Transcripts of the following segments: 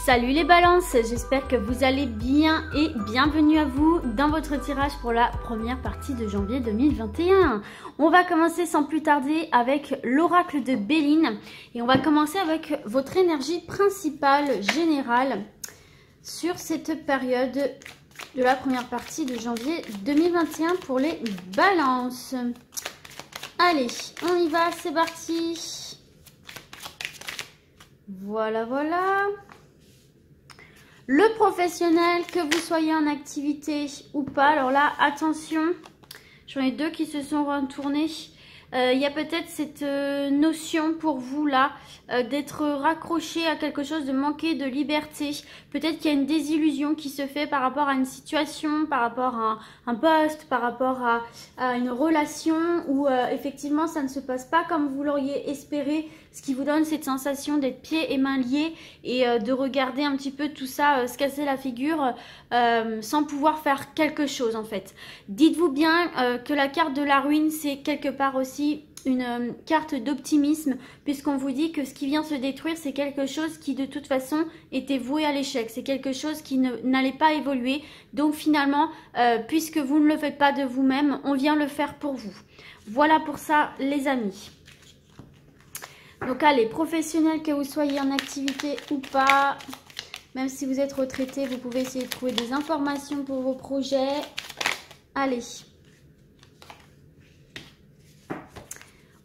Salut les balances, j'espère que vous allez bien et bienvenue à vous dans votre tirage pour la première partie de janvier 2021. On va commencer sans plus tarder avec l'oracle de Béline et on va commencer avec votre énergie principale générale sur cette période de la première partie de janvier 2021 pour les balances. Allez, on y va, c'est parti. Voilà, voilà. Le professionnel, que vous soyez en activité ou pas, alors là, attention, j'en ai deux qui se sont retournés. Il y a peut-être cette notion pour vous là d'être raccroché à quelque chose, de manquer de liberté. Peut-être qu'il y a une désillusion qui se fait par rapport à une situation, par rapport à un poste, par rapport à une relation où effectivement ça ne se passe pas comme vous l'auriez espéré. Ce qui vous donne cette sensation d'être pieds et mains liés et de regarder un petit peu tout ça se casser la figure sans pouvoir faire quelque chose en fait. Dites-vous bien que la carte de la ruine, c'est quelque part aussi une carte d'optimisme puisqu'on vous dit que ce qui vient se détruire, c'est quelque chose qui de toute façon était voué à l'échec. C'est quelque chose qui n'allait pas évoluer. Donc finalement, puisque vous ne le faites pas de vous-même, on vient le faire pour vous. Voilà pour ça les amis. Donc allez, professionnels, que vous soyez en activité ou pas, même si vous êtes retraité, vous pouvez essayer de trouver des informations pour vos projets. Allez.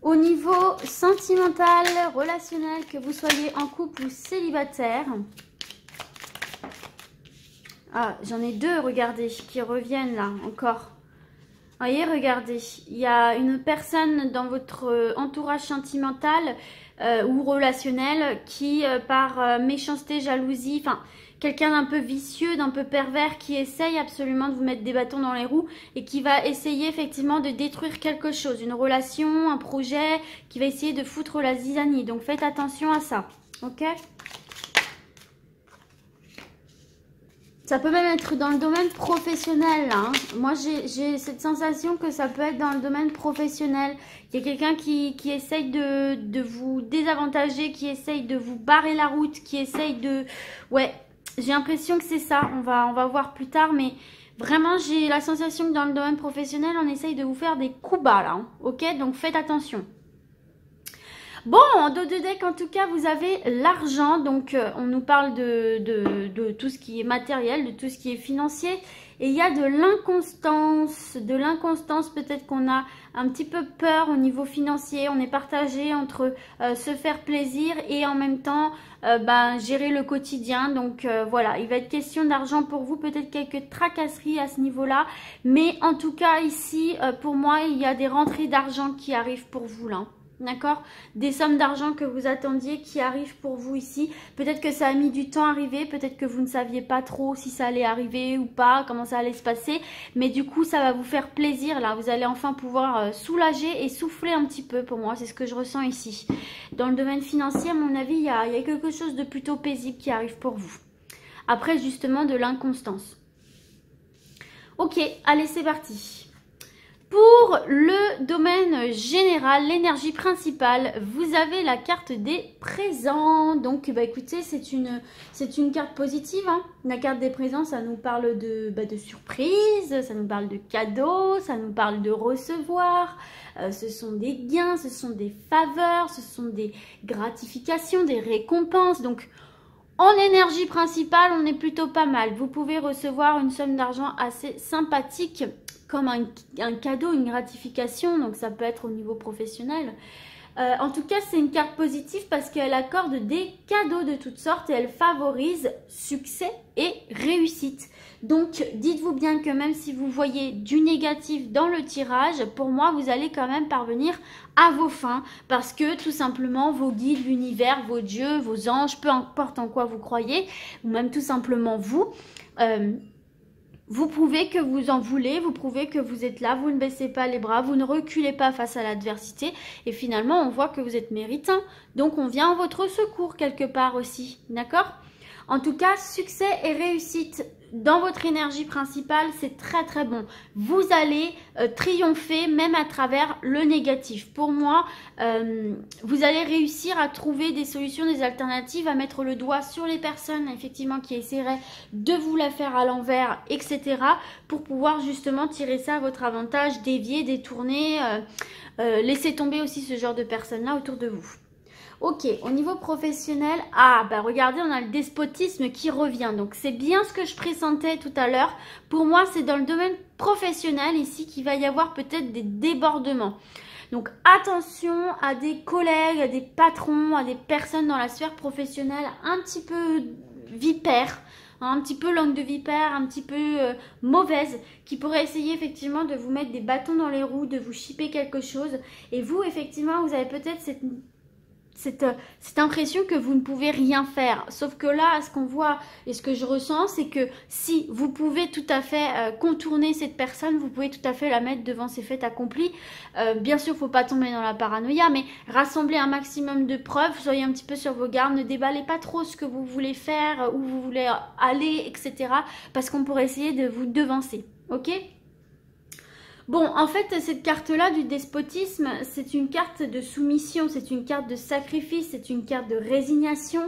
Au niveau sentimental, relationnel, que vous soyez en couple ou célibataire. Ah, j'en ai deux, regardez, qui reviennent là, encore. Voyez, regardez, il y a une personne dans votre entourage sentimental ou relationnel qui, par méchanceté, jalousie, enfin, quelqu'un d'un peu vicieux, d'un peu pervers, qui essaye absolument de vous mettre des bâtons dans les roues et qui va essayer effectivement de détruire quelque chose, une relation, un projet, qui va essayer de foutre la zizanie. Donc, faites attention à ça, ok ? Ça peut même être dans le domaine professionnel. Hein. Moi, j'ai cette sensation que ça peut être dans le domaine professionnel. Il y a quelqu'un qui essaye de vous désavantager, qui essaye de vous barrer la route, qui essaye de... Ouais, j'ai l'impression que c'est ça. On va voir plus tard, mais vraiment, j'ai la sensation que dans le domaine professionnel, on essaye de vous faire des coups bas, là. Hein. Ok, donc faites attention. Bon, en dos de deck, en tout cas, vous avez l'argent. Donc, on nous parle de tout ce qui est matériel, de tout ce qui est financier. Et il y a de l'inconstance. De l'inconstance, peut-être qu'on a un petit peu peur au niveau financier. On est partagé entre se faire plaisir et en même temps gérer le quotidien. Donc, voilà, il va être question d'argent pour vous. Peut-être quelques tracasseries à ce niveau-là. Mais en tout cas, ici, pour moi, il y a des rentrées d'argent qui arrivent pour vous là. D'accord? Des sommes d'argent que vous attendiez qui arrivent pour vous ici. Peut-être que ça a mis du temps à arriver. Peut-être que vous ne saviez pas trop si ça allait arriver ou pas, comment ça allait se passer. Mais du coup, ça va vous faire plaisir là. Vous allez enfin pouvoir soulager et souffler un petit peu pour moi. C'est ce que je ressens ici. Dans le domaine financier, à mon avis, il y a quelque chose de plutôt paisible qui arrive pour vous. Après, justement, de l'inconstance. Ok, allez, c'est parti. Pour le domaine général, l'énergie principale, vous avez la carte des présents. Donc, écoutez, c'est une carte positive. Hein. La carte des présents, ça nous parle de surprise, ça nous parle de cadeaux, ça nous parle de recevoir. Ce sont des gains, ce sont des faveurs, ce sont des gratifications, des récompenses. Donc, en énergie principale, on est plutôt pas mal. Vous pouvez recevoir une somme d'argent assez sympathique comme un cadeau, une gratification, donc ça peut être au niveau professionnel. En tout cas, c'est une carte positive parce qu'elle accorde des cadeaux de toutes sortes et elle favorise succès et réussite. Donc, dites-vous bien que même si vous voyez du négatif dans le tirage, pour moi, vous allez quand même parvenir à vos fins parce que tout simplement, vos guides, l'univers, vos dieux, vos anges, peu importe en quoi vous croyez, ou même tout simplement vous, vous prouvez que vous en voulez, vous prouvez que vous êtes là, vous ne baissez pas les bras, vous ne reculez pas face à l'adversité et finalement on voit que vous êtes méritant. Donc on vient en votre secours quelque part aussi, d'accord? En tout cas, succès et réussite dans votre énergie principale, c'est très très bon. Vous allez triompher même à travers le négatif. Pour moi, vous allez réussir à trouver des solutions, des alternatives, à mettre le doigt sur les personnes effectivement qui essaieraient de vous la faire à l'envers, etc. pour pouvoir justement tirer ça à votre avantage, dévier, détourner, laisser tomber aussi ce genre de personnes-là autour de vous. Ok, au niveau professionnel, regardez, on a le despotisme qui revient. Donc, c'est bien ce que je pressentais tout à l'heure. Pour moi, c'est dans le domaine professionnel ici qu'il va y avoir peut-être des débordements. Donc, attention à des collègues, à des patrons, à des personnes dans la sphère professionnelle un petit peu vipères, un petit peu langue de vipère, un petit peu mauvaise, qui pourrait essayer effectivement de vous mettre des bâtons dans les roues, de vous chipper quelque chose. Et vous, effectivement, vous avez peut-être cette impression que vous ne pouvez rien faire. Sauf que là, ce qu'on voit et ce que je ressens, c'est que si vous pouvez tout à fait contourner cette personne, vous pouvez tout à fait la mettre devant ses faits accomplis. Bien sûr, il ne faut pas tomber dans la paranoïa, mais rassemblez un maximum de preuves, soyez un petit peu sur vos gardes, ne déballez pas trop ce que vous voulez faire, où vous voulez aller, etc. Parce qu'on pourrait essayer de vous devancer, ok ? Bon, en fait, cette carte-là du despotisme, c'est une carte de soumission, c'est une carte de sacrifice, c'est une carte de résignation,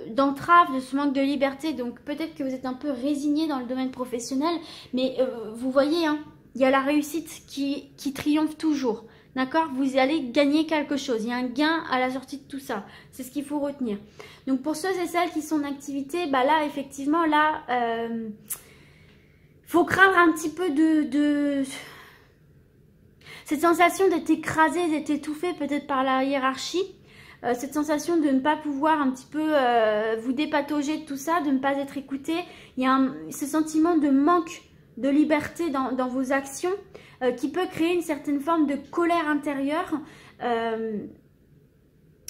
d'entrave, de ce manque de liberté. Donc, peut-être que vous êtes un peu résigné dans le domaine professionnel, mais vous voyez, hein, il y a la réussite qui triomphe toujours. D'accord? Vous allez gagner quelque chose. Il y a un gain à la sortie de tout ça. C'est ce qu'il faut retenir. Donc, pour ceux et celles qui sont en activité, là, effectivement, là, faut craindre un petit peu cette sensation d'être écrasé, d'être étouffé peut-être par la hiérarchie, cette sensation de ne pas pouvoir un petit peu vous dépatauger de tout ça, de ne pas être écouté. Il y a ce sentiment de manque de liberté dans vos actions qui peut créer une certaine forme de colère intérieure.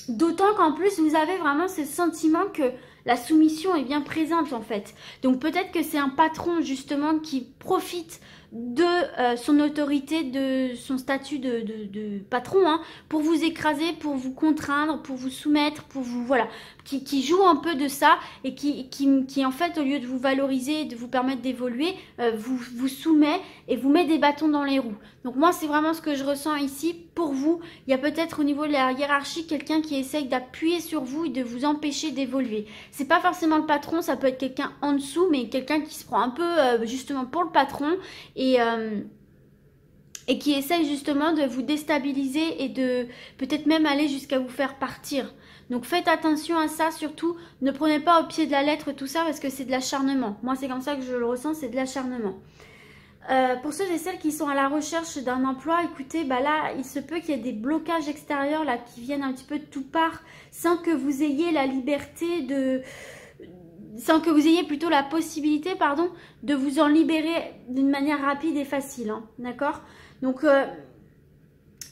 D'autant qu'en plus, vous avez vraiment ce sentiment que la soumission est bien présente en fait. Donc peut-être que c'est un patron justement qui profite de son autorité, de son statut de patron, hein, pour vous écraser, pour vous contraindre, pour vous soumettre, pour vous, voilà, qui joue un peu de ça et qui en fait, au lieu de vous valoriser, de vous permettre d'évoluer, vous soumet et vous met des bâtons dans les roues. Donc moi, c'est vraiment ce que je ressens ici. Pour vous, il y a peut-être au niveau de la hiérarchie quelqu'un qui essaye d'appuyer sur vous et de vous empêcher d'évoluer. C'est pas forcément le patron, ça peut être quelqu'un en dessous, mais quelqu'un qui se prend un peu justement pour le patron et qui essaye justement de vous déstabiliser et de peut-être même aller jusqu'à vous faire partir. Donc faites attention à ça, surtout ne prenez pas au pied de la lettre tout ça parce que c'est de l'acharnement. Moi c'est comme ça que je le ressens, c'est de l'acharnement. Pour ceux et celles qui sont à la recherche d'un emploi, écoutez, là, il se peut qu'il y ait des blocages extérieurs là qui viennent un petit peu de tout part sans que vous ayez la liberté de... sans que vous ayez plutôt la possibilité, pardon, de vous en libérer d'une manière rapide et facile, hein, d'accord? Donc,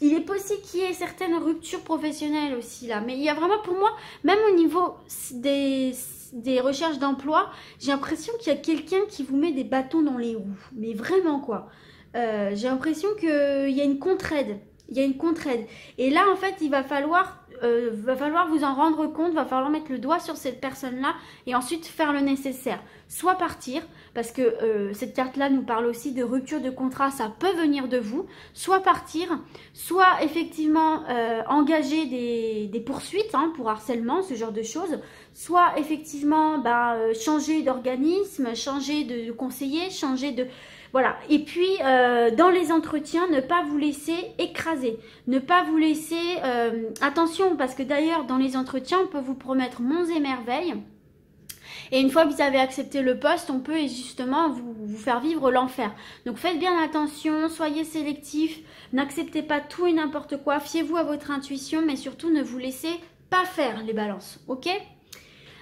il est possible qu'il y ait certaines ruptures professionnelles aussi là, mais il y a vraiment pour moi, même au niveau des recherches d'emploi, j'ai l'impression qu'il y a quelqu'un qui vous met des bâtons dans les roues. Mais vraiment quoi. J'ai l'impression qu'il y a une contre-aide. Il y a une contre-aide. Et là, en fait, il va falloir vous en rendre compte, va falloir mettre le doigt sur cette personne-là et ensuite faire le nécessaire. Soit partir, parce que cette carte-là nous parle aussi de rupture de contrat, ça peut venir de vous. Soit partir, soit effectivement engager des poursuites hein, pour harcèlement, ce genre de choses. Soit effectivement changer d'organisme, changer de conseiller, changer de... Voilà, et puis dans les entretiens, ne pas vous laisser écraser, ne pas vous laisser... attention, parce que d'ailleurs, dans les entretiens, on peut vous promettre monts et merveilles. Et une fois que vous avez accepté le poste, on peut justement vous faire vivre l'enfer. Donc faites bien attention, soyez sélectif, n'acceptez pas tout et n'importe quoi, fiez-vous à votre intuition, mais surtout ne vous laissez pas faire les balances, ok ?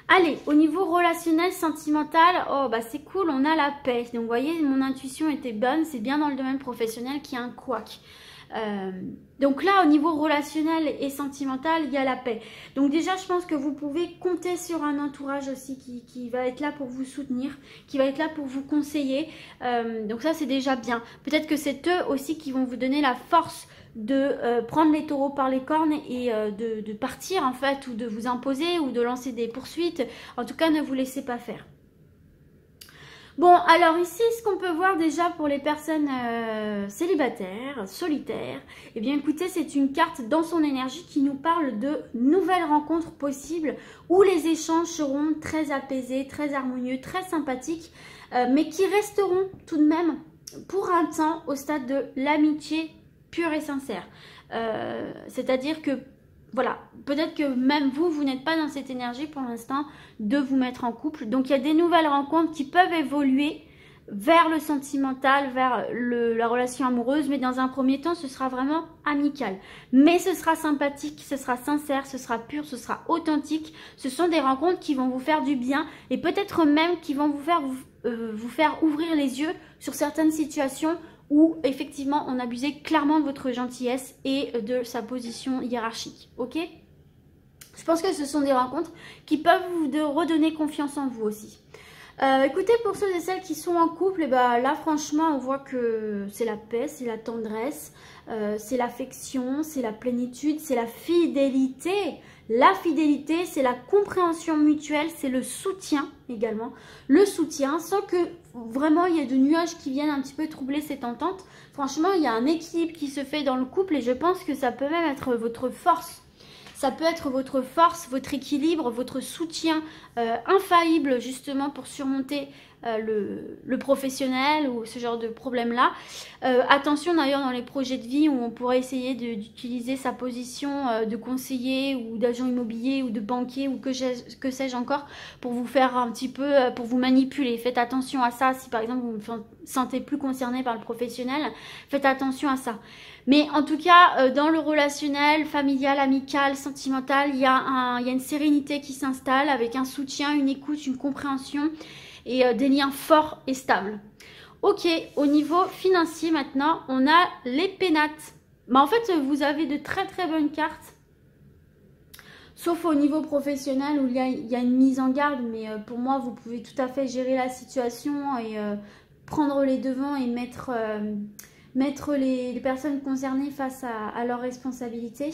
Allez, au niveau relationnel, sentimental, oh c'est cool, on a la paix. Donc vous voyez, mon intuition était bonne, c'est bien dans le domaine professionnel qu'il y a un couac. Donc là, au niveau relationnel et sentimental, il y a la paix. Donc déjà, je pense que vous pouvez compter sur un entourage aussi qui va être là pour vous soutenir, qui va être là pour vous conseiller. Donc ça, c'est déjà bien. Peut-être que c'est eux aussi qui vont vous donner la force de prendre les taureaux par les cornes et de partir en fait, ou de vous imposer, ou de lancer des poursuites. En tout cas, ne vous laissez pas faire. Bon, alors ici, ce qu'on peut voir déjà pour les personnes célibataires, solitaires, eh bien écoutez, c'est une carte dans son énergie qui nous parle de nouvelles rencontres possibles où les échanges seront très apaisés, très harmonieux, très sympathiques, mais qui resteront tout de même pour un temps au stade de l'amitié pure et sincère. C'est-à-dire que voilà, peut-être que même vous n'êtes pas dans cette énergie pour l'instant de vous mettre en couple. Donc, il y a des nouvelles rencontres qui peuvent évoluer vers le sentimental, vers la relation amoureuse. Mais dans un premier temps, ce sera vraiment amical. Mais ce sera sympathique, ce sera sincère, ce sera pur, ce sera authentique. Ce sont des rencontres qui vont vous faire du bien et peut-être même qui vont vous faire ouvrir les yeux sur certaines situations où effectivement on abusait clairement de votre gentillesse et de sa position hiérarchique, ok? Je pense que ce sont des rencontres qui peuvent vous redonner confiance en vous aussi. Écoutez, pour ceux et celles qui sont en couple, et ben là franchement on voit que c'est la paix, c'est la tendresse, c'est l'affection, c'est la plénitude, c'est la fidélité. La fidélité, c'est la compréhension mutuelle, c'est le soutien également. Le soutien, sans que vraiment il y ait de nuages qui viennent un petit peu troubler cette entente. Franchement, il y a un équilibre qui se fait dans le couple et je pense que ça peut même être votre force. Ça peut être votre force, votre équilibre, votre soutien infaillible justement pour surmonter le professionnel ou ce genre de problème-là. Attention d'ailleurs dans les projets de vie où on pourrait essayer d'utiliser sa position de conseiller ou d'agent immobilier ou de banquier ou que sais-je encore pour vous faire un petit peu, pour vous manipuler. Faites attention à ça si par exemple vous vous sentez plus concerné par le professionnel. Faites attention à ça. Mais en tout cas, dans le relationnel, familial, amical, sentimental, il y a une sérénité qui s'installe avec un soutien, une écoute, une compréhension et des liens forts et stables. Ok, au niveau financier maintenant, on a les pénates. Mais en fait, vous avez de très très bonnes cartes. Sauf au niveau professionnel où il y a une mise en garde. Mais pour moi, vous pouvez tout à fait gérer la situation et prendre les devants et mettre les personnes concernées face à leurs responsabilités.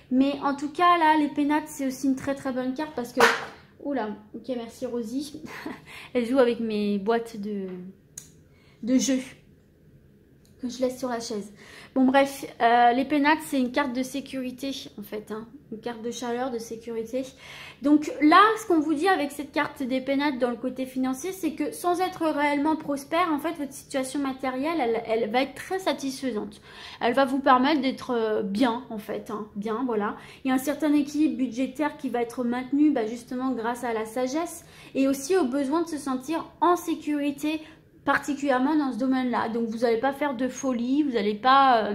Mais en tout cas, là, les pénates, c'est aussi une très très bonne carte parce que... Oula, ok, merci Rosie. Elle joue avec mes boîtes de jeux que je laisse sur la chaise. Bon bref, les pénates c'est une carte de sécurité en fait, hein, une carte de chaleur, de sécurité. Donc là, ce qu'on vous dit avec cette carte des pénates dans le côté financier, c'est que sans être réellement prospère, en fait, votre situation matérielle, elle va être très satisfaisante. Elle va vous permettre d'être bien en fait, hein, bien, voilà. Il y a un certain équilibre budgétaire qui va être maintenu justement grâce à la sagesse et aussi au besoin de se sentir en sécurité, particulièrement dans ce domaine-là. Donc, vous n'allez pas faire de folie, vous n'allez pas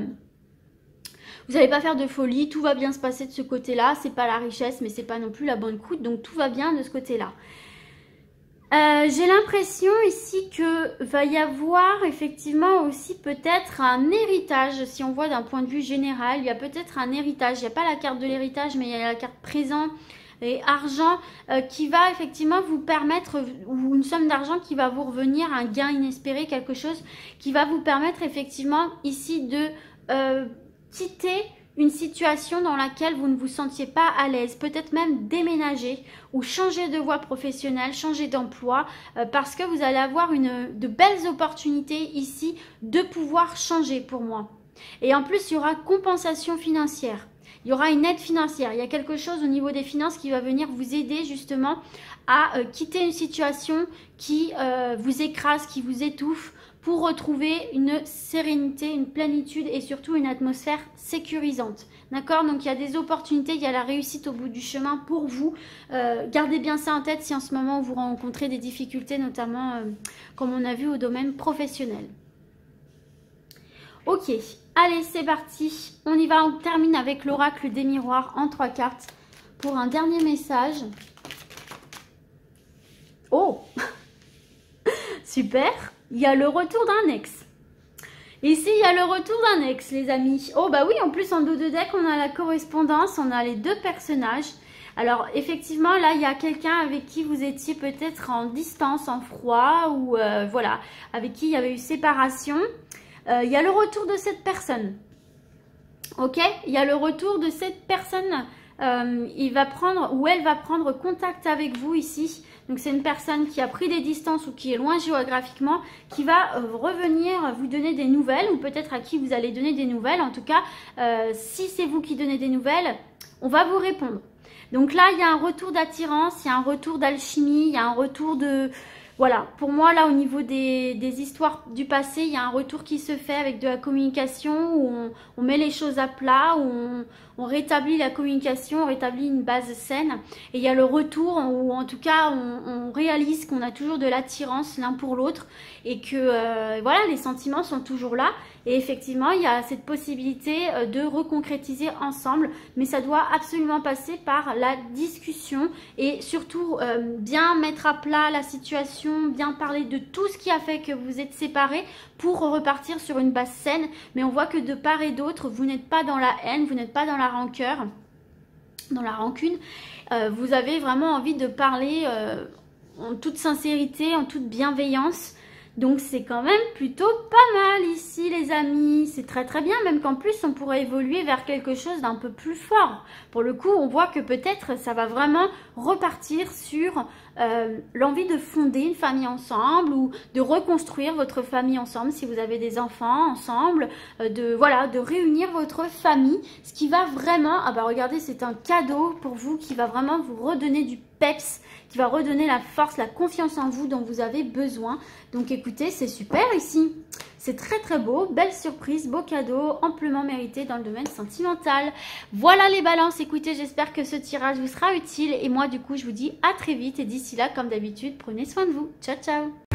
faire de folie, tout va bien se passer de ce côté-là. C'est pas la richesse, mais c'est pas non plus la bonne coûte, donc tout va bien de ce côté-là. J'ai l'impression ici que va y avoir effectivement aussi peut-être un héritage, si on voit d'un point de vue général, il y a peut-être un héritage. Il n'y a pas la carte de l'héritage, mais il y a la carte présent et argent qui va effectivement vous permettre, ou une somme d'argent qui va vous revenir, un gain inespéré, quelque chose qui va vous permettre effectivement ici de quitter une situation dans laquelle vous ne vous sentiez pas à l'aise, peut-être même déménager ou changer de voie professionnelle, changer d'emploi, parce que vous allez avoir de belles opportunités ici de pouvoir changer pour moi. Et en plus, il y aura compensation financière. Il y aura une aide financière. Il y a quelque chose au niveau des finances qui va venir vous aider justement à quitter une situation qui vous écrase, qui vous étouffe, pour retrouver une sérénité, une plénitude et surtout une atmosphère sécurisante. D'accord? Donc il y a des opportunités, il y a la réussite au bout du chemin pour vous. Gardez bien ça en tête si en ce moment vous rencontrez des difficultés, notamment comme on a vu au domaine professionnel. Ok, allez c'est parti. On y va, on termine avec l'oracle des miroirs en 3 cartes pour un dernier message. Oh super. Il y a le retour d'un ex. Ici, il y a le retour d'un ex, les amis. Oh, bah oui, en plus, en dos de deck, on a la correspondance, on a les deux personnages. Alors, effectivement, là, il y a quelqu'un avec qui vous étiez peut-être en distance, en froid, ou voilà, avec qui il y avait eu séparation. Il y a le retour de cette personne. Ok? Il y a le retour de cette personne. Il va prendre, ou elle va prendre contact avec vous ici. Donc c'est une personne qui a pris des distances ou qui est loin géographiquement, qui va revenir vous donner des nouvelles, ou peut-être à qui vous allez donner des nouvelles. En tout cas, si c'est vous qui donnez des nouvelles, on va vous répondre. Donc là, il y a un retour d'attirance, il y a un retour d'alchimie, il y a un retour de... Voilà, pour moi, là, au niveau des histoires du passé, il y a un retour qui se fait avec de la communication, où on met les choses à plat, où on rétablit la communication, on rétablit une base saine. Et il y a le retour, où en tout cas, on réalise qu'on a toujours de l'attirance l'un pour l'autre, et que, voilà, les sentiments sont toujours là. Et effectivement, il y a cette possibilité de reconcrétiser ensemble, mais ça doit absolument passer par la discussion et surtout bien mettre à plat la situation, bien parler de tout ce qui a fait que vous êtes séparés pour repartir sur une base saine. Mais on voit que de part et d'autre, vous n'êtes pas dans la haine, vous n'êtes pas dans la rancœur, dans la rancune. Vous avez vraiment envie de parler en toute sincérité, en toute bienveillance. Donc c'est quand même plutôt pas mal ici les amis, c'est très très bien, même qu'en plus on pourrait évoluer vers quelque chose d'un peu plus fort. Pour le coup on voit que peut-être ça va vraiment repartir sur l'envie de fonder une famille ensemble ou de reconstruire votre famille ensemble si vous avez des enfants ensemble, de réunir votre famille, ce qui va vraiment, ah bah regardez c'est un cadeau pour vous qui va vraiment vous redonner du peps, qui va redonner la force, la confiance en vous dont vous avez besoin. Donc écoutez, c'est super ici. C'est très très beau, belle surprise, beau cadeau, amplement mérité dans le domaine sentimental. Voilà les balances, écoutez, j'espère que ce tirage vous sera utile. Et moi du coup, je vous dis à très vite. Et d'ici là, comme d'habitude, prenez soin de vous. Ciao, ciao!